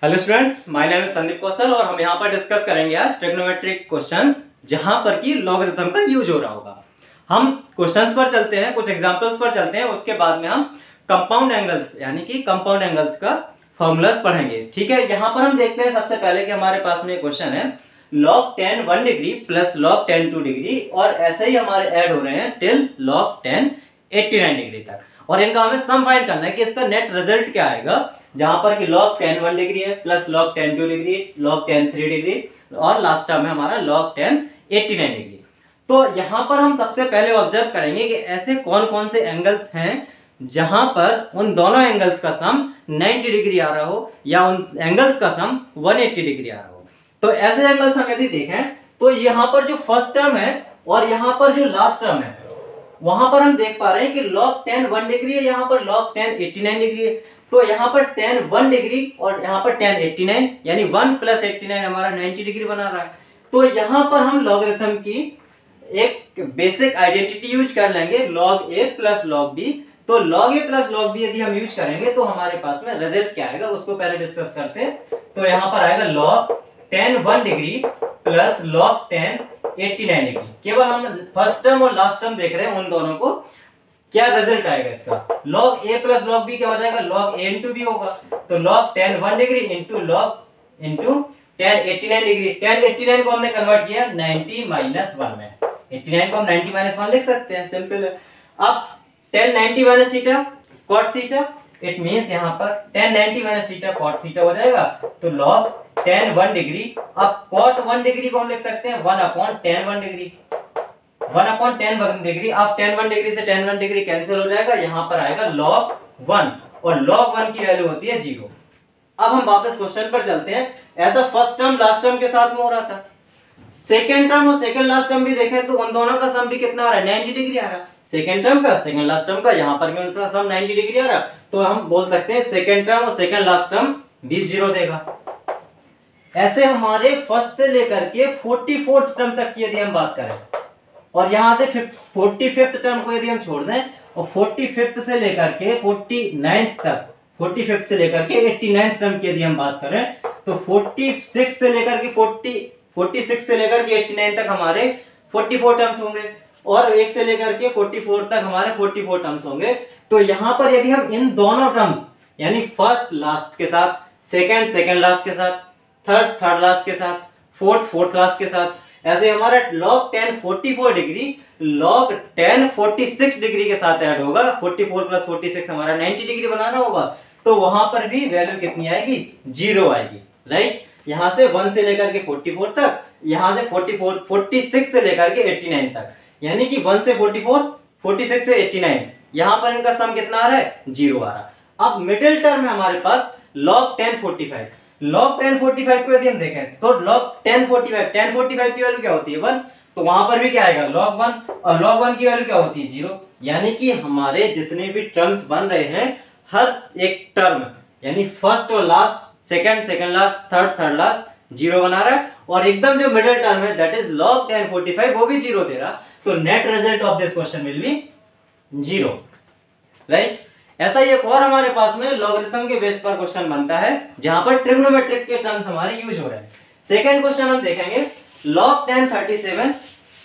Hello students, my name is Sandeep Kaushal और हम यहाँ पर डिस्कस करेंगे आज ट्रिग्नोमेट्रिक क्वेश्चंस जहाँ पर कि लॉगरिथम का यूज हो रहा होगा। हम क्वेश्चंस पर चलते हैं, कुछ एग्जांपल्स पर चलते हैं, उसके बाद में हम कंपाउंड एंगल्स यानी कि कंपाउंड एंगल्स का फॉर्मूलाज पढ़ेंगे। ठीक है, यहाँ पर हम देखते हैं सबसे पहले कि हमारे पास में क्वेश्चन है log 10 1 degree plus log 10 2 degree और ऐसे ही हमारे ऐड हो रहे हैं टिल log 10 89 डिग्री तक, और इनका हमें सम फाइंड करना है कि इसका नेट रिजल्ट क्या आएगा, जहां पर कि log 10 1 डिग्री है plus log 10 2 degree, log 10 3 degree और लास्ट टर्म है हमारा log 10 89 डिग्री। तो यहां पर हम सबसे पहले ऑब्जर्व करेंगे कि ऐसे कौन कौन से एंगल्स हैं जहां पर उन दोनों एंगल्स का सम 90 डिग्री आ रहा हो या उन एंगल्स का सम 180 डिग्री आ रहा हो। तो ऐसे एंगल्स हम यदि देखें तो यहाँ पर जो फर्स्ट टर्म है और यहाँ पर जो लास्ट टर्म है वहां पर हम देख पा रहे हैं कि log 10 1 डिग्री है, यहाँ पर log 10 89 डिग्री है। तो यहाँ पर 10 1 डिग्री और यहाँ पर 10 89 यानी 1 प्लस 89 हमारा 90 डिग्री बना रहा है। तो यहाँ पर हम लॉगरिथम की एक बेसिक आइडेंटिटी यूज कर लेंगे log a plus log b। तो log a plus log b यदि हम यूज करेंगे तो हमारे पास में रिजल्ट क्या आएगा उसको पहले डिस्कस करते हैं। तो यहाँ पर आएगा log 10 1 degree plus log 10 89 degree. केवल हम फर्स्ट टर्म और लास्ट टर्म देख रहे हैं, उन दोनों को क्या रिजल्ट आएगा इसका। log a plus log b क्या हो जाएगा, log a इंटू b होगा। तो log 10 1 degree into log into 10 89 degree. 10 89 को हमने कन्वर्ट किया 90 माइनस 1 में, 89 को हम 90 माइनस 1 लिख सकते हैं, सिंपल है। अब 10 90 minus theta cot theta, it means यहाँ पर 10 90 माइनस थीटा cot थीटा हो जाएगा। तो log 10 1 डिग्री, अब cot 1 डिग्री को हम लिख सकते हैं 1 अपॉन 10 1 डिग्री, 1 अपॉन 10 1 डिग्री। अब 10 1 डिग्री से 10 1 डिग्री कैंसिल हो जाएगा, यहाँ पर आएगा log 1 और log 1 की वैल्यू होती है 0। अब हम वापस क्वेश्चन पर चलते हैं। ऐसा फर्स्ट टर्म लास्ट टर्म के साथ में हो रहा था, सेकेंड टर्म और सेकेंड लास्ट टर्म भी देखें तो उन दोनों का सम भी कितना आ रहा है, 90 डिग्री आ रहा है। सेकेंड टर्म का सेकेंड लास्ट टर्म का यहाँ पर भी उनका सम 90 डिग्री आ रहा है। तो हम बोल सकते हैं सेकेंड टर्म और सेकेंड लास्ट टर्म भी 0 देगा। ऐसे हमारे फर्स्ट से लेकर के 44th टर्म तक की यदि हम बात करें और यहां से 45th टर्म को यदि हम छोड़ दें और 45th से लेकर के 49th तक, 45th से लेकर के 89th टर्म की यदि हम बात करें तो 46 से लेकर के 46 से लेकर के 89 तक हमारे 44 टर्म्स होंगे और 1 से लेकर के 44 तक हमारे 44 टर्म्स होंगे। तो यहां पर यदि हम इन दोनों टर्म्स यानी फर्स्ट लास्ट के साथ, सेकंड सेकंड लास्ट के साथ, थर्ड थर्ड लास्ट के साथ, फोर्थ लास्ट के साथ, ऐसे हमारा log 10 44 डिग्री log 10 46 डिग्री के साथ ऐड होगा। 44 प्लस 46 हमारा 90 डिग्री बनाना होगा। तो वहां पर भी वैल्यू कितनी आएगी, 0 आएगी, राइट। यहां से 1 से लेकर के 44 तक, यहां से 46 से लेकर के 89 तक, यानी कि 1 से 44 46 से 89, यहां पर इनका सम कितना आ रहा है, 0 आ रहा। अब मिडिल टर्म है हमारे पास log 10 45। log 10 45 को यदि हम देखें तो log 10 45 की वैल्यू क्या होती है, 1। तो वहां पर भी क्या आएगा, log 1, और log 1 की वैल्यू क्या होती है, 0। यानी कि हमारे जितने भी टर्म्स बन रहे हैं, हर एक टर्म यानी फर्स्ट और last, second second last, third last 0 बना रहा है, और एकदम जो मिडिल टर्म है दैट इज log 10 45 वो भी 0 दे रहा। तो net result of this question will B 0, right. ऐसा ही एक और हमारे पास में लॉगरिथम के बेस पर क्वेश्चन बनता है जहां पर ट्रिग्नोमेट्रिक के टर्म्स हमारे यूज हो रहे हैं। सेकंड क्वेश्चन हम देखेंगे log 10 37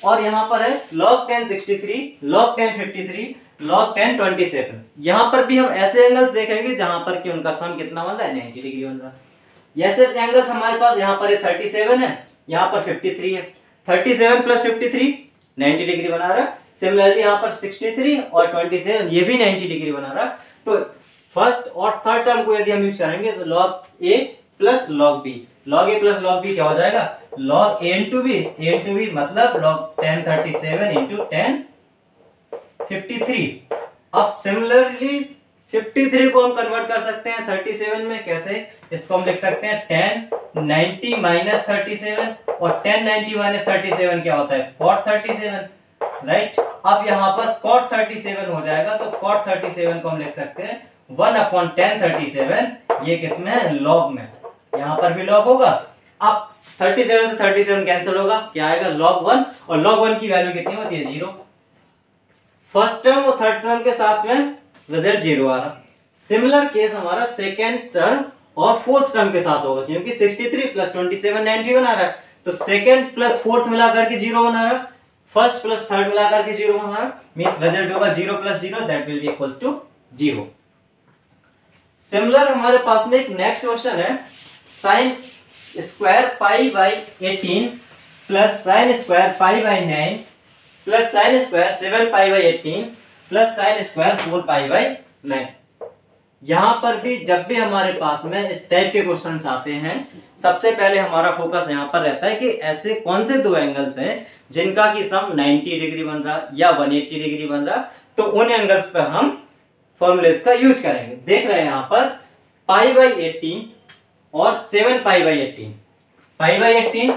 और यहां पर है log 10 63, log 10 53, log 10 27। यहां पर भी हम ऐसे एंगल्स देखेंगे जहां पर कि उनका सम कितना बन रहा है, 90 डिग्री बन रहा है। ऐसे एंगल्स हमारे पास यहां पर 37 है, यहां पर 53 है। 37 प्लस 53 90 डिग्री बना रहा है। सिमिलरली यहाँ पर 63 और 27 ये भी 90 डिग्री बना रहा है। तो फर्स्ट और थर्ड टर्म को यदि हम यूज करेंगे तो log a plus log b, log a plus log b क्या हो जाएगा, log a इंटू b मतलब log 10 37 इंटू 10 53। अब सिमिलरली 53 को हम कन्वर्ट कर सकते हैं 37 में, कैसे, इसको हम लिख सकते हैं 10 90 माइनस 37 और 10 90 माइनस 37 क्या होता है, cot 37, राइट। अब यहाँ पर cot 37 हो जाएगा तो cot 37 को हम लिख सकते हैं 1 अपॉन 10 37, ये किसमें है, log में, यहाँ पर भी log होगा। अब 37 से 37 कैंसिल होगा, क्या आएगा, log 1, और log 1 की वैल्यू कितनी होती है, 0। फर्स्ट टर्म और थर्ड टर्म के साथ में रिजल्ट 0 आ रहा। सिमिलर केस हमारा सेकेंड टर्म और फोर्थ टर्म के साथ होगा, क्योंकि 63 प्लस 27 90 बना रहा है, तो सेकंड प्लस फोर्थ मिलाकर के 0 बना रहा है, फर्स्ट प्लस थर्ड मिलाकर के 0 बना रहा है, मींस रिजल्ट होगा 0 plus 0, that will be equals to 0। Similar हमारे पास में एक नेक्स्ट क्वेश्चन है, sine square pi by 18 plus sine square pi by 9 plus sine square 7 pi by 18 plus sine square 4 pi by 9। यहाँ पर भी जब भी हमारे पास में इस टाइप के क्वेश्चंस आते हैं, सबसे पहले हमारा फोकस यहाँ पर रहता है कि ऐसे कौन से दो एंगल्स हैं जिनका की सम 90 डिग्री बन रहा या 180 डिग्री बन रहा, तो उन एंगल्स पर हम फॉर्मूलेस का यूज करेंगे। देख रहे हैं यहाँ पर पाई बाई 18 और 7 pi by 18, pi by 18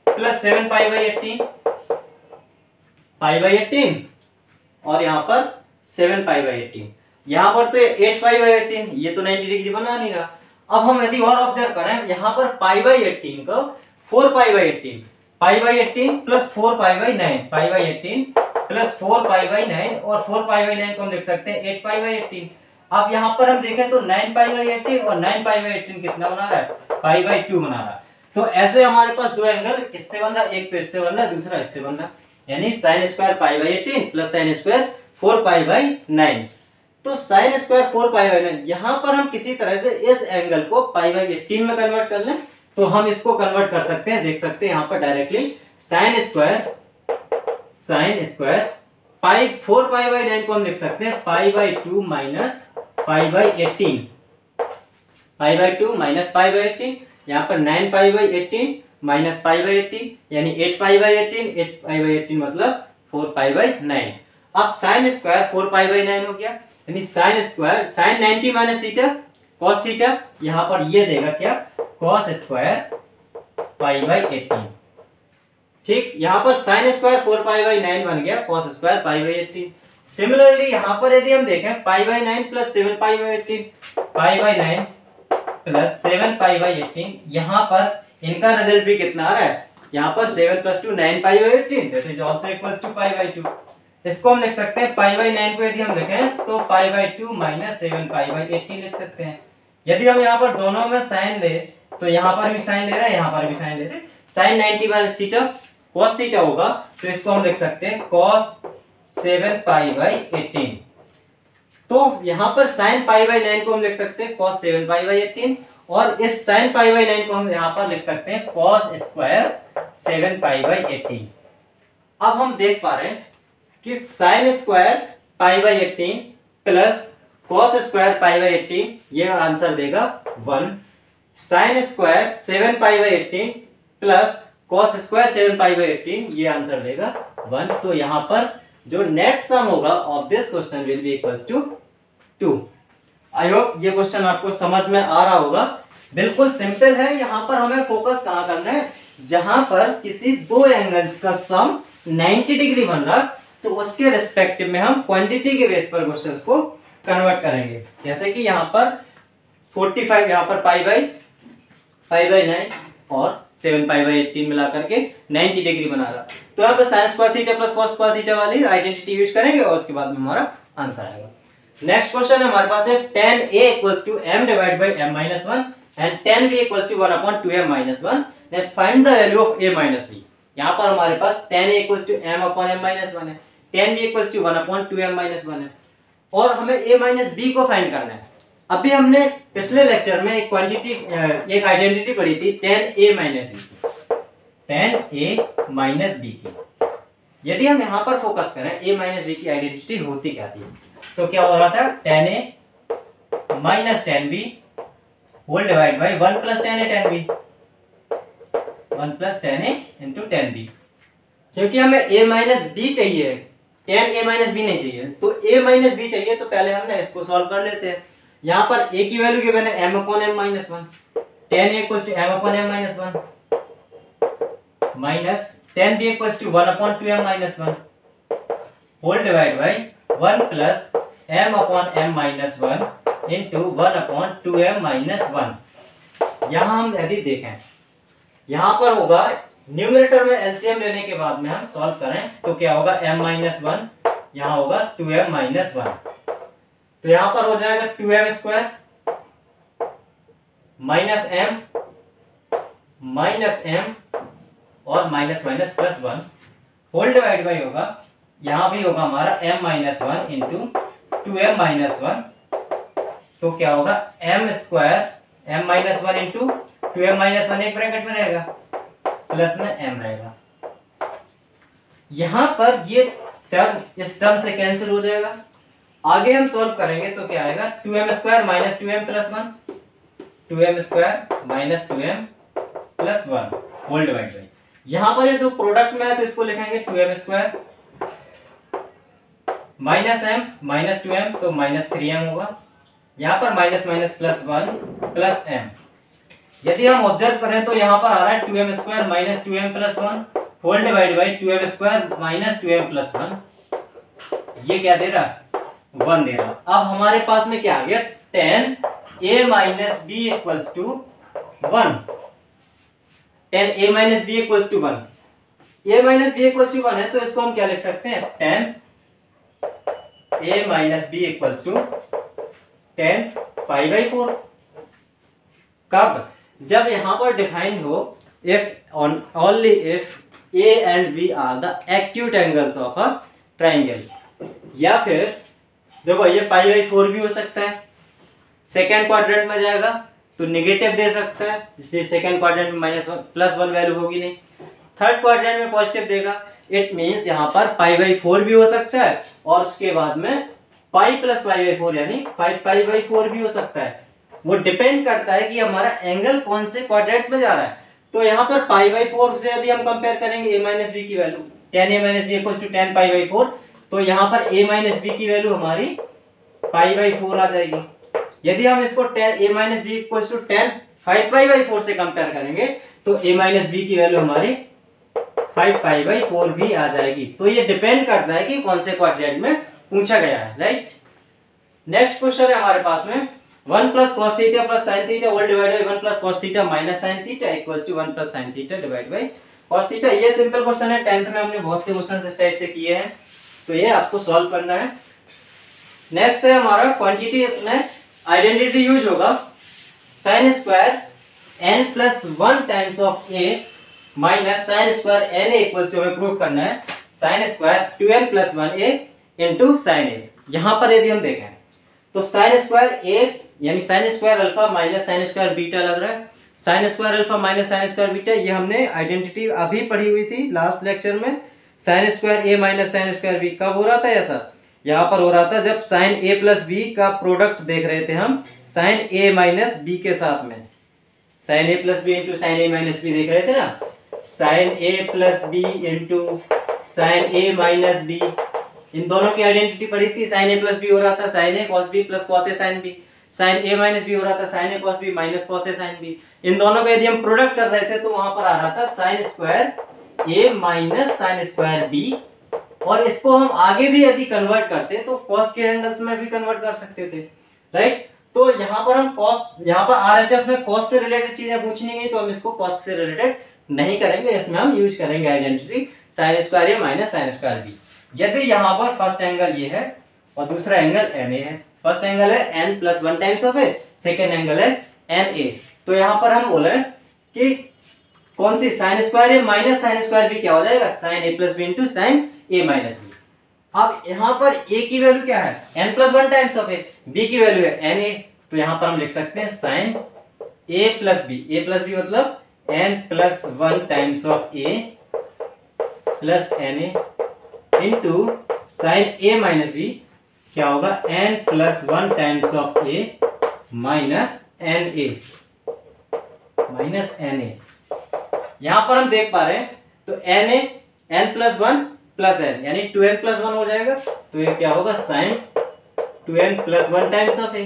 plus 7 pi by 18, pi by 18 और यहाँ पर 7 पाई बाई 18, यहाँ पर तो 8 पाई बाई 18, ये तो 90 डिग्री बना नहीं रहा। अब हम यदि और ऑब्जर्व करें, यहाँ पर पाई बाई 18 को 4 pi by 18, pi by 18 plus 4 pi by 9, pi by 18 plus 4 pi by 9 और 4 पाई बाई 9 को हम लिख सकते हैं 8 पाई बाई 18। अब यहाँ पर हम देखें तो 9 पाई बाई 18 और 9 पाई बाई 18 कितना बना रहा है, पाई बाई 2 बना रहा है। तो ऐसे हमारे पास दो एंगल किससे बन रहा है, एक तो इससे बन रहा है, दूसरा इससे बन रहा है, यानी sign square pi by 18 plus sine square 4 pi by 9। तो साइन स्क्वायर 4 पाई बाई 9, यहाँ पर हम किसी तरह से इस एंगल को पाई बाई 18 में कन्वर्ट कर लें तो हम इसको कन्वर्ट कर सकते हैं। देख सकते हैं यहाँ पर directly sign square pi 4 pi by 9 को हम लिख सकते हैं पाई by 2 minus pi by 18, pi by 2 minus pi by 18, यहाँ पर 9 pi by 18 minus pi by 18 यानी 8 पाई बाई 18, 8 पाई बाई 18 मतलब 4 पाई बाई 9। अब साइन स्क्वायर 4 पाई बाई 9 हो गया, यानी sine square sine 90 minus theta cos theta, यहाँ पर ये देगा क्या, कॉस स्क्वायर पाई बाई 18। ठीक, यहाँ पर साइन स्क्वायर 4 पाई बाई 9 बन गया cos square pi by 18। Similarly यहाँ पर यदि हम देखें पाई by 9 plus 7 pi by 18, pi by 9 plus 7 pi by 18, यहाँ पर इनका रिजल्ट भी कितना आ रहा है, यहाँ पर 7 plus 2 9 pi by 18, that is also equals to pi by 2। इसको हम लिख सकते हैं पाई बाई 9 को यदि हम लिखें तो पाई बाई 2 माइनस 7 पाई बाई 18 लिख सकते हैं। यदि हम यहाँ पर दोनों में साइन ले तो यहाँ पर भी साइन ले रहे हैं, यहाँ पर भी साइन ले रहे हैं, sine 90 minus theta cos theta होगा, तो इसको हम लिख सकते हैं कॉस 7 पाई बाई 18। तो यहाँ पर साइन पाई बाई 9 को हम लिख सकते हैं cos 7 पाई बाई 18 और इस साइन पाई बाई 9 को हम यहाँ पर लिख सकते हैं cos स्क्वायर 7 पाई बाई 18। अब हम देख पा रहे हैं कि sign square pi by 18 plus cos square pi by 18 ये आंसर देगा 1, sine square 7 pi by 18 plus cos square 7 pi by 18 ये आंसर देगा 1। तो यहाँ पर जो नेट सम होगा of this question will be equals to 2। I hope ये क्वेश्चन आपको समझ में आ रहा होगा। बिल्कुल सिंपल है, यहाँ पर हमें फोकस कहाँ करना है, जहां पर किसी दो एंगल्स का सम 90 डिग्री बन रहा तो उसके रिस्पेक्टिव में हम क्वांटिटी के बेस पर क्वेश्चंस को कन्वर्ट करेंगे। जैसे कि यहाँ पर 45 यहाँ पर पाई बाई 9 और 7 पाई बाई 18 मिला करके 90 डिग्री बना रहा, तो यहाँ पर sine square theta plus cos square theta वाली आइडेंटिटी यूज करेंगे और उसके बाद में हमारा आंसर आएगा। नेक्स्ट क्वेश्चन है हमारे पास है tan a equals to m divided by m minus 1 and tan b equals to 1 upon 2m minus 1, then find the value of a minus b। यहाँ पर हमारे पास tan a equals to m upon m minus 1 है, tan b equals to 1 upon 2m minus 1 है और हमें a minus b को find करना है। अभी हमने पिछले लेक्चर में एक क्वांटिटी एक आइडेंटिटी पढ़ी थी tan a minus b की, tan a minus b की। यदि हम यहाँ पर फोकस करें a minus b की आइडेंटिटी होती क्या थी, तो क्या हो रहा था tan a minus tan b whole divide by 1 plus tan a tan b, 1 plus tan a into tan b। क्योंकि हमें a माइनस b चाहिए, tan a माइनस b नहीं चाहिए, तो a माइनस b चाहिए, तो पहले हमने इसको सॉल्व कर लेते हैं। यहाँ पर a की वैल्यू गिवन है m upon m minus 1, tan a equals to m upon m minus 1 minus tan b equals to 1 upon 2m minus 1 whole divide by 1 plus m upon m minus 1 into 1 upon 2m minus 1। यहाँ हम यदि देखें यहाँ पर होगा numerator में LCM लेने के बाद में हम सॉल्व करें तो क्या होगा m माइनस 1, यहाँ होगा 2m माइनस 1, तो यहाँ पर हो जाएगा 2m स्क्वायर माइनस एम और minus minus plus one whole divide by होगा, यहाँ भी होगा हमारा m minus one into 2m minus one, तो क्या होगा m square m minus one into 2m minus one एक ब्रैकेट में रहेगा, प्लस में m रहेगा। यहां पर ये टर्म इस टर्म से कैंसिल हो जाएगा। आगे हम सॉल्व करेंगे तो क्या आएगा 2m square minus 2m plus one, 2m square minus 2m plus one whole divide by, यहां पर ये जो प्रोडक्ट में है तो इसको लिखेंगे 2m square minus m minus 2m तो माइनस 3m होगा, यहाँ पर minus minus plus one plus m। यदि हम ऑब्जर्व करें तो यहाँ पर आ रहा है 2m square minus 2m plus one whole divide by 2m square minus 2m plus one, ये क्या दे रहा है 1 दे रहा। अब हमारे पास में क्या आ गया tan a minus b equals to 1, tan a minus b equals to 1, a minus b equals to 1 है तो इसको हम क्या लिख सकते हैं tan a minus b equals to tan pi by 4। कब? जब यहां पर डिफाइंड हो if only if a and b are the acute angles of a triangle, या फिर देखो ये पाई बाई 4 भी हो सकता है, सेकेंड क्वाड्रेंट में जाएगा तो निगेटिव दे सकता है, इसलिए सेकेंड क्वाड्रेंट में minus one plus one value होगी नहीं, थर्ड क्वाड्रेंट में पॉजिटिव देगा, इट मीन्स यहाँ पर पाई बाई 4 भी हो सकता है और उसके बाद में पाई प्लस पाई बाई 4 यानी 5 पाई बाई 4 भी हो सकता है। वो डिपेंड करता है कि हमारा एंगल कौन से क्वाड्रेंट में जा रहा है। तो यहाँ पर पाई बाई 4 से यदि हम कंपेयर करेंगे a माइनस बी की value tan a minus B equals to tan pi by 4, तो यहाँ पर a माइनस बी की वैल्यू हमारी पाई बाई 4 आ जाएगी। यदि हम इसको tan a minus B equals to tan 5 pi by 4 से कंपेयर करेंगे तो a माइनस बी की वैल्यू हमारी 5 पाई बाई 4 भी आ जाएगी। तो ये डिपेंड करता है कि कौन से क्वाड्रेंट में पूछा गया है, राइट। नेक्स्ट क्वेश्चन है हमारे पास में 1 plus cos theta plus sine theta whole divide by 1 plus cos theta minus sine theta equals to 1 plus sine theta divide by cos theta. ये सिंपल क्वेश्चन है, 10th में हमने बहुत से क्वेश्चन इस टाइप से किए हैं, तो ये आपको सॉल्व करना है। नेक्स्ट है हमारा क्वांटिटी में आइडेंटिटी यूज होगा sin square n plus 1 times of a minus sin square n a equals to हमें प्रूव करना है sin square 2n plus 1a into sine a। यहाँ पर यदि हम देखें तो sin स्क्वायर a यानी sin square alpha minus sin square beta लग रहा है, sin square alpha minus sin square beta, ये हमने आइडेंटिटी अभी पढ़ी हुई थी लास्ट लेक्चर में। sin square a minus sin square b कब हो रहा था ऐसा? यहाँ पर हो रहा था जब sin a प्लस b का प्रोडक्ट देख रहे थे हम sin a माइनस b के साथ में, sin a plus b into sin a minus b देख रहे थे ना, sin a plus b into sin a minus b, इन दोनों की आइडेंटिटी पढ़ी थी। sin a प्लस b हो रहा था sin a cos b plus cos a sin b, sin a minus b हो रहा था sin a cos b minus cos a sin b। इन दोनों का यदि हम प्रोडक्ट कर रहे थे तो वहां पर आ रहा था sin square a minus sin square b, और इसको हम आगे भी यदि कन्वर्ट करते तो cos के एंगल्स में भी कन्वर्ट कर सकते थे, राइट। तो यहाँ पर हम cos, यहाँ पर RHS में cos से रिलेटेड चीजें पूछनी गई तो हम इसको cos से रिलेटेड नहीं करेंगे, इसमें हम यूज करेंगे identity sin square a minus sin square b। यदि यहाँ पर फर्स्ट एंगल ये है और दूसरा एंगल NA है, फर्स्ट एंगल है n plus 1 times of a, second angle है NA, तो यहाँ पर हम बोले कि कौन सी sin square a minus sin square b क्या हो जाएगा sin a plus b into sin a minus b। अब यहाँ पर a की वैल्यू क्या है n plus 1 times of a, b की वैल्यू है NA, तो यहाँ पर हम लिख सकते हैं sin a प्लस b मतलब n plus 1 times of a plus NA into sine a minus b क्या होगा n plus 1 times of a minus NA। यहां पर हम देख पा रहे हैं तो NA n plus 1 plus n यानी 2n प्लस 1 हो जाएगा, तो ये क्या होगा sine 2n plus 1 times of a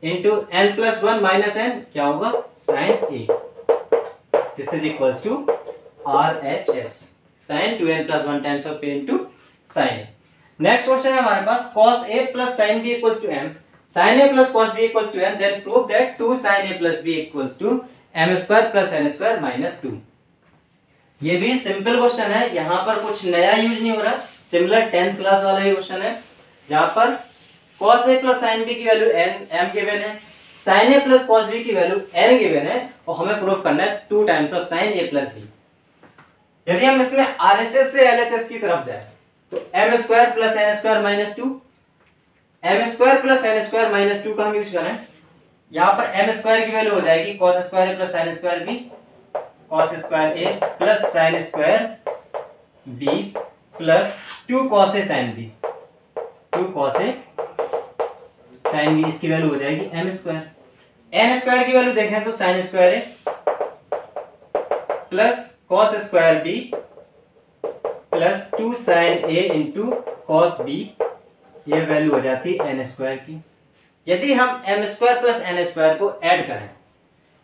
into n plus 1 minus n क्या होगा sine a। This is equals to RHS sine 2n plus 1 times of a into sine. Next question है हमारे पास cos a plus sin b equals to m, sin a plus cos b equals to n, then prove that 2 sin a plus b equals to m square plus n square minus 2। ये भी simple question है, यहाँ पर कुछ नया use नहीं हो रहा, सिमिलर 10th क्लास वाला ही क्वेश्चन है, जहाँ पर cos a plus sin b की वैल्यू m गिवन है, sine A plus cos B की वैल्यू n गिवन है और हमें प्रूफ करना है 2 times of sine A plus B. यदि हम इसमें RHS से LHS की तरफ जाए तो m square plus n square minus 2, m square plus n square minus 2 का हम यूज करें, यहाँ पर m स्क्वायर की वैल्यू हो जाएगी cos square A plus sine square B, cos square A plus sine square B plus 2 cos A sine B, 2 cos A sine B, इसकी value हो जाएगी m स्क्वायर। n स्क्वायर की value देखें तो sine square A plus cos square B plus 2 sine A into cos B, ये value हो जाती है n स्क्वायर की। यदि हम m square plus n square को ऐड करें,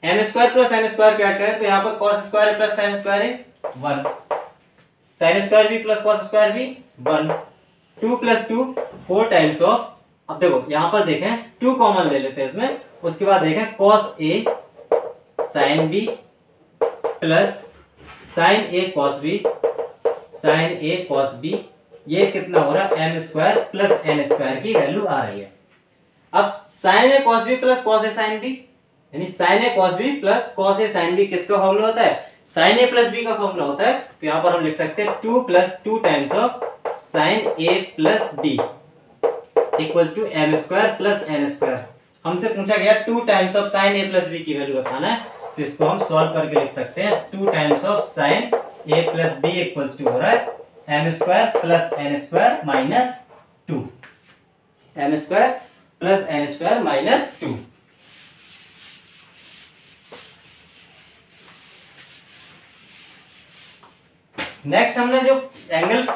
m square plus n square को ऐड करें तो यहाँ पर cos square A plus sine square A 1, sine square B plus cos square B 1, 2 plus 2 4 times of, अब देखो यहाँ पर देखें 2 कॉमन ले लेते हैं इसमें, उसके बाद देखें cos A sine B plus sign A cos B, sign A cos B, ये कितना हो रहा है m square plus n square की वैल्यू आ रही है। अब sign A cos B plus cos A sine B, यानी sign A cos B plus cos A sine B किसका फॉर्मूला होता है, साइन ए प्लस बी का फॉर्मूला होता है। तो यहाँ पर हम लिख सकते हैं 2 plus 2 times of sine A plus B equals to m square plus n square. हमसे पूछा गया 2 times of sine A plus B की वैल्यू बताना है, तो इसको हम सॉल्व करके लिख सकते हैं 2 times of sine A plus B equals to हो रहा है m square plus n square minus 2, m square plus n square minus 2। Next हमने जो एंगल,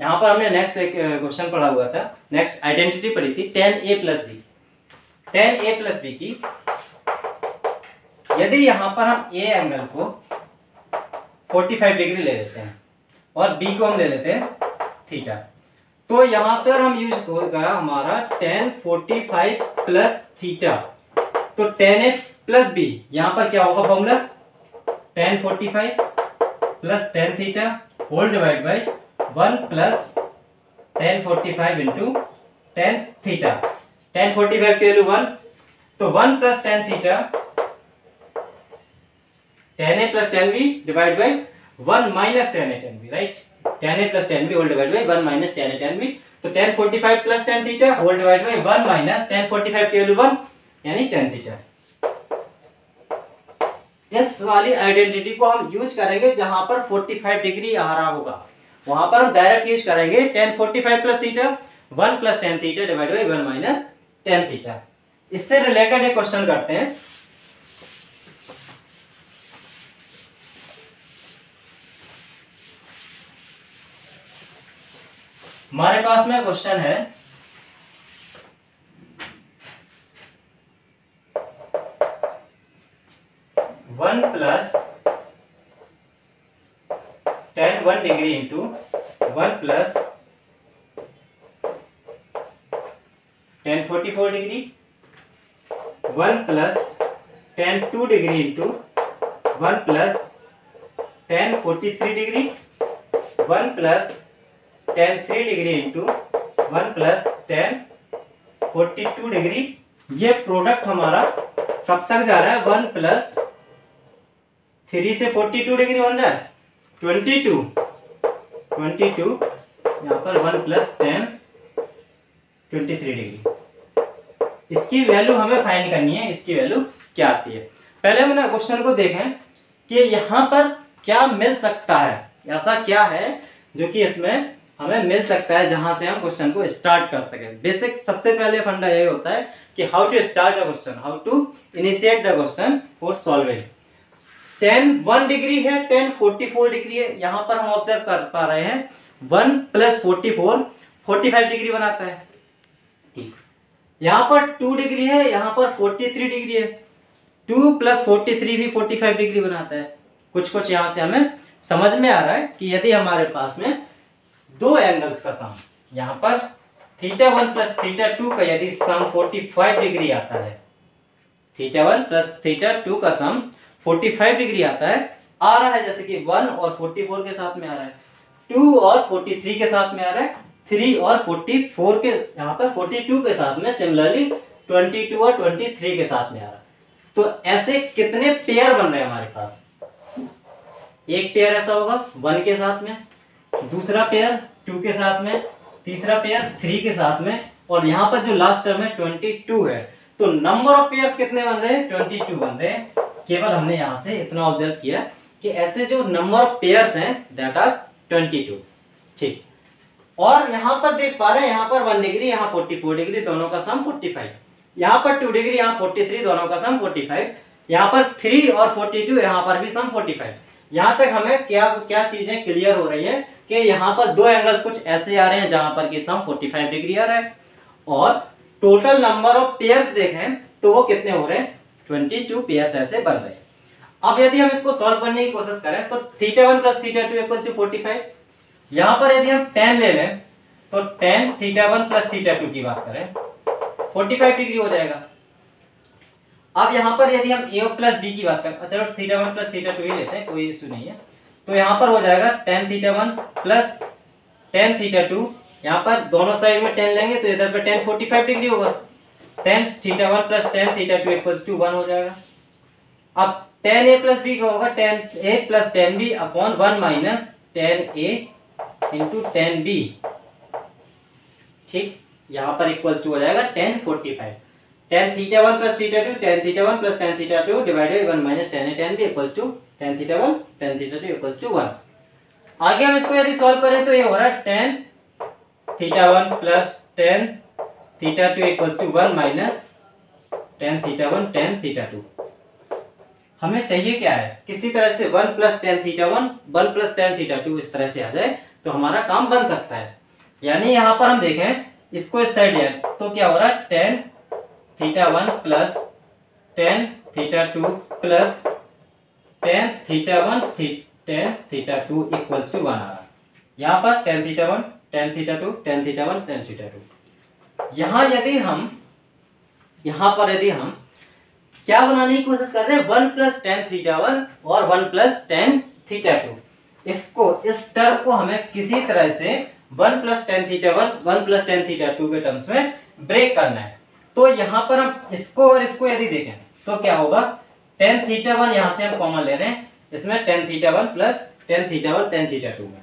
यहाँ पर हमने नेक्स्ट एक क्वेश्चन पढ़ा हुआ था, नेक्स्ट आइडेंटिटी पढ़ी थी tan a plus B, tan a plus B की। यदि यहाँ पर हम a एंगल को 45 डिग्री ले लेते हैं और b को हम ले लेते हैं थीटा, तो यहाँ पर हम यूज होगा हमारा tan 45 प्लस थीटा, तो tan a प्लस b, यहाँ पर क्या होगा formula, tan 45 plus tan theta whole divide by 1 plus tan 45 into tan theta. tan 45 की वैल्यू 1, तो 1 plus tan theta tan a plus tan b divide by 1 minus tan a tan b, right, tan a plus tan b whole divide by 1 minus tan a tan b, तो tan 45 plus tan theta whole divide by 1 minus tan 45 की value 1 यानी tan theta. इस वाली identity को हम use करेंगे जहां पर 45 डिग्री आ रहा होगा, वहां पर हम डायरेक्ट यूज करेंगे tan 45 plus theta 1 plus tan theta divide by 1 minus tan theta. इससे रिलेटेड एक क्वेश्चन करते हैं। हमारे पास में क्वेश्चन है, one plus tan 1 degree into 1 plus tan 44 degree, 1 plus tan 2 degree into 1 plus tan 43 degree, 1 plus tan 3 degree into 1 plus tan 42 degree. ये product हमारा कब तक जा रहा है, 1 प्लस 3 से 42 डिग्री बन रहा है 22, यहाँ पर 1 प्लस tan 23 डिग्री। इसकी वैल्यू हमें फाइंड करनी है, इसकी वैल्यू क्या आती है। पहले हम ना क्वेश्चन को देखें कि यहाँ पर क्या मिल सकता है, ऐसा क्या है जो कि इसमें हमें मिल सकता है जहां से हम क्वेश्चन को स्टार्ट कर सके। बेसिक सबसे पहले फंडा ये होता है कि how to start the question, how to initiate the question for solving. tan 1 degree है, tan 44 डिग्री है, यहाँ पर हम ऑब्जर्व कर पा रहे हैं 1 प्लस 44 45 डिग्री बनाता है, ठीक। यहाँ पर 2 डिग्री है, यहाँ पर 43 डिग्री है, 2 प्लस 43 भी 45 डिग्री बनाता है। कुछ कुछ यहाँ से हमें समझ में आ रहा है कि यदि हमारे पास में दो एंगल्स का सम, यहाँ पर थीटा 1 प्लस थीटा 2 का यदि सम 45 डिग्री आता है, थीटा 1 प्लस थीटा 2 का सम 45 डिग्री आता है, आ रहा है जैसे कि 1 और 44 के साथ में आ रहा है, 2 और 43 के साथ में आ रहा है, 3 और 44 के यहाँ पर 42 के साथ में सिमिलरली 22 और 23 के साथ में आ रहा है। तो ऐसे कितने पेयर बन रहे हैं हमारे पास? एक पेयर ऐसा होगा 1 के साथ में, दूसरा पेयर 2 के साथ में, तीसरा पेयर 3 के साथ में, और यहाँ पर जो लास्ट टर्म है 22 है। तो नंबर ऑफ पेयर्स कितने बन रहे हैं? 22 बन रहे हैं। केवल हमने यहाँ से इतना ऑब्जर्व किया कि ऐसे जो नंबर ऑफ पेयर्स हैं दैट आर 22। ठीक, और यहाँ पर देख पा रहे हैं, यहाँ पर 1 डिग्री, यहाँ 44 डिग्री, दोनों का सम 45। यहाँ पर 2 डिग्री, यहाँ 43, दोनों का सम 45। यहाँ पर 3 और 42, यहाँ पर भी सम 45। यहाँ तक हमें क्या क्या चीजें क्लियर हो रही है कि यहाँ पर दो एंगल्स कुछ ऐसे आ रहे हैं जहां पर कि सम 45 डिग्री आ रहा है, और टोटल नंबर ऑफ पेयर्स देखें तो वो कितने हो रहे हैं? 22 पेयर्स ऐसे बन रहे हैं। अब यदि हम इसको सॉल्व करने की कोशिश करें तो θ1 + θ2 = 45। यहाँ पर यदि हम tan ले लें तो tan θ1 + θ2 की बात करें 45 डिग्री हो जाएगा। अब यहाँ पर यदि हम a + b की बात करें, चलो θ1 + θ2 ही लेते हैं, कोई इशू नहीं है। तो यहाँ पर हो जाएगा tan θ1 + tan θ2, यहाँ पर दोनों साइड में tan लेंगे तो इधर पे tan 45 डिग्री होगा। tan θ1 + tan θ2 = 1 हो जाएगा। अब tan a + b का होगा tan a + tan b upon 1 - tan a × tan b। ठीक, यहाँ पर इक्वल्स टू हो जाएगा tan 45। tan θ1 + θ2 tan θ1 + tan θ2 divided 1 - tan a tan b equals to tan θ1 tan θ2 equals to 1। आगे हम इसको यदि सॉल्व करें तो ये हो रहा है tan θ1 + tan θ2 equals to 1 - tan θ1 tan θ2। हमें चाहिए क्या है? किसी तरह से 1 + tan θ1 1 + tan θ2 इस तरह से आ जाए तो हमारा काम बन सकता है। यानी यहाँ पर हम देखें इसको इस साइड है तो क्या हो रहा है? tan θ1 + tan θ2 + tan θ1 tan θ2 equals to 1 आ रहा है। यहाँ पर tan θ1 tan θ2 tan θ1 tan θ2। यहाँ पर यदि हम क्या बनाने की कोशिश कर रहे हैं? 1 + tan θ1 और 1 + tan θ2। इसको इस टर्म को हमें किसी तरह से 1 + tan θ1 1 + tan θ2 के टर्म्स में ब्रेक करना है। तो यहाँ पर हम इसको और इसको यदि देखें तो क्या होगा? tan θ1 यहाँ से हम कॉमन ले रहे हैं, इसमें tan θ1 + tan θ1 tan θ2 में,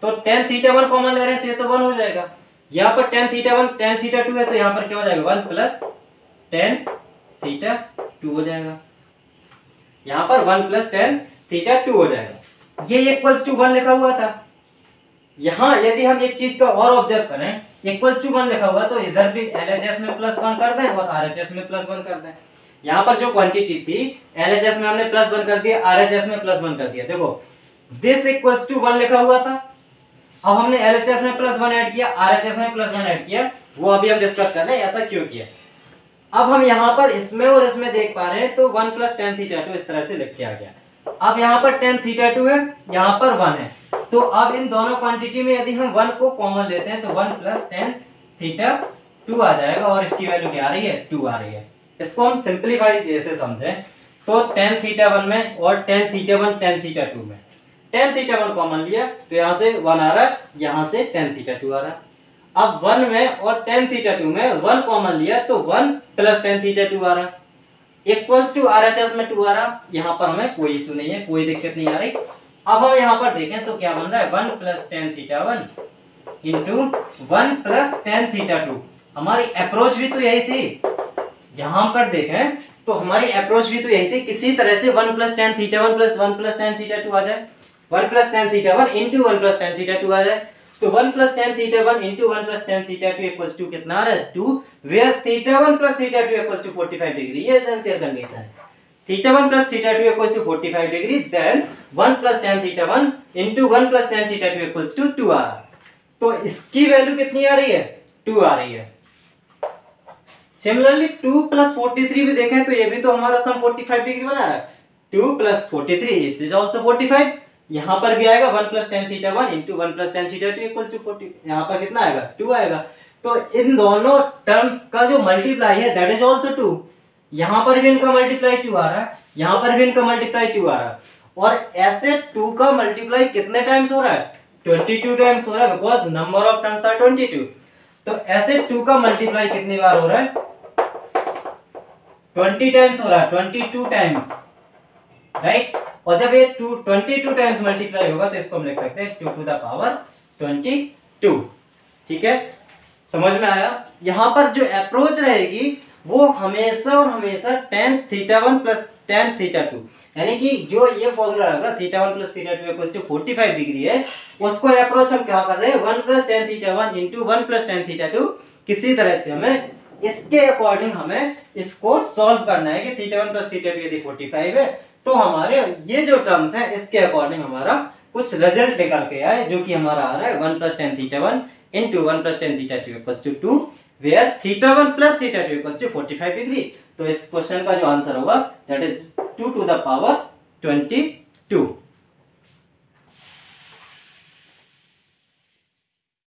तो tan θ1 कॉमन ले रहे हैं तो ये तो 1 हो जाएगा। यहाँ पर tan θ1 tan θ2 है तो यहाँ पर क्या हो जाएगा? 1 + tan θ2 हो जाएगा। यहाँ पर 1 + tan θ2 हो जाएगा। ये इक्वल्स टू 1 लिखा हुआ था। यहाँ यदि हम एक चीज को और ऑब्जर्व करें, इक्वल्स टू 1 लिखा हुआ तो इधर भी LHS में +1 कर दें और RHS में +1 कर दें। यहाँ पर जो क्वांटिटी थी LHS में हमने +1 कर दिया, RHS में +1 कर दिया। देखो दिस इक्वल्स टू 1 लिखा हुआ था, अब हमने LHS में +1 ऐड किया, RHS में +1 ऐड किया, वो अभी हम डिस्कस कर रहे हैं ऐसा क्यों किया। अब हम यहाँ पर इसमें और इसमें देख पा रहे हैं तो 1 + tan θ2 इस तरह से लिख के आ गया। अब यहाँ पर tan θ2 है, यहाँ पर 1 है, तो अब इन दोनों क्वांटिटी में यदि हम 1 को कॉमन लेते हैं तो 1 + tan θ2 आ जाएगा और इसकी वैल्यू क्या आ रही है? 2 आ रही है। इसको हम सिंपलीफाई जैसे समझें तो tan θ1 में और tan θ1 tan θ2 में tan θ1 कॉमन लिया तो यहाँ से 1 आ रहा है, यहाँ से tan θ2 आ रहा है। अब 1 में और tan θ2 में 1 कॉमन लिया तो 1 + tan θ2 आ रहा है, इक्वल्स टू RHS में 2 आ रहा। यहाँ पर हमें कोई इशू नहीं है, कोई दिक्कत नहीं आ रही। अब हम यहाँ पर देखें तो क्या बन रहा है? 1 + tan θ1 × 1 + tan θ2। हमारी अप्रोच भी तो यही थी। यहाँ पर देखें तो हमारी अप्रोच भी तो यही थी, किसी तरह से 1 + tan θ1 + 1 + tan θ2 आ जाए, 1 + tan θ1 × 1 + tan θ2 आ जाए। तो 1 + tan θ1 × 1 + tan θ2 इक्वल्स टू कितना आ रहा है? 2, वेयर θ1 + θ2 इक्वल्स टू 45 डिग्री। ये एसेंशियल कंडीशन है। θ1 + θ2 equals to 45 degree, then 1 + tan θ1 × 1 + tan θ2 equals to 2 आ रहा है। तो इसकी वैल्यू कितनी आ रही है? 2 आ रही है। सिमिलरली 2 + 43 भी देखें तो ये भी तो हमारा सम 45 डिग्री बना रहा है। 2 + 43 इट इज आल्सो 45। यहाँ पर भी आएगा 1 + tan θ1 × 1 + tan θ2 इक्वल्स टू 40। यहाँ पर कितना आएगा? 2 आएगा। तो इन दोनों टर्म्स का जो मल्टीप्लाई है दैट इज आल्सो 2। यहाँ पर भी इनका मल्टीप्लाई 2 आ रहा है, यहाँ पर भी इनका मल्टीप्लाई 2 आ रहा है, और ऐसे 2 का मल्टीप्लाई कितने टाइम्स हो रहा है? 22 टाइम्स हो रहा है, because number of terms are 22। तो ऐसे 2 का मल्टीप्लाई कितनी बार हो रहा है? 20 टाइम्स हो रहा है, 22 टाइम्स, राइट। और जब ये 22 टाइम्स मल्टीप्लाई होगा तो इसको हम लिख सकते हैं 2 टू द पावर 22। ठीक है, समझ में आया। यहाँ पर जो अप्रोच रहेगी वो हमेशा और हमेशा tan θ1 प्लस tan θ2, यानी कि जो ये फॉर्मूला है θ1 प्लस θ2 इक्वल्स टू 45 डिग्री है, उसको अप्रोच हम क्या कर रहे हैं 1 plus tan θ1 into 1 plus tan θ2। किसी तरह से हमें इसके अकॉर्डिंग हमें इसको सॉल्व करना है कि θ1 प्लस θ2 यदि 45 है तो हमारे ये जो टर्म्स हैं इसके अकॉर्डिंग हमारा कुछ रिजल्ट निकल के आए, जो कि हमारा आ रहा है 1 plus tan θ1 into 1 plus tan θ2 equals to 2, where θ1 plus θ2 equals to 45 degree. तो इस क्वेश्चन का जो आंसर होगा that is 2 to the power 22।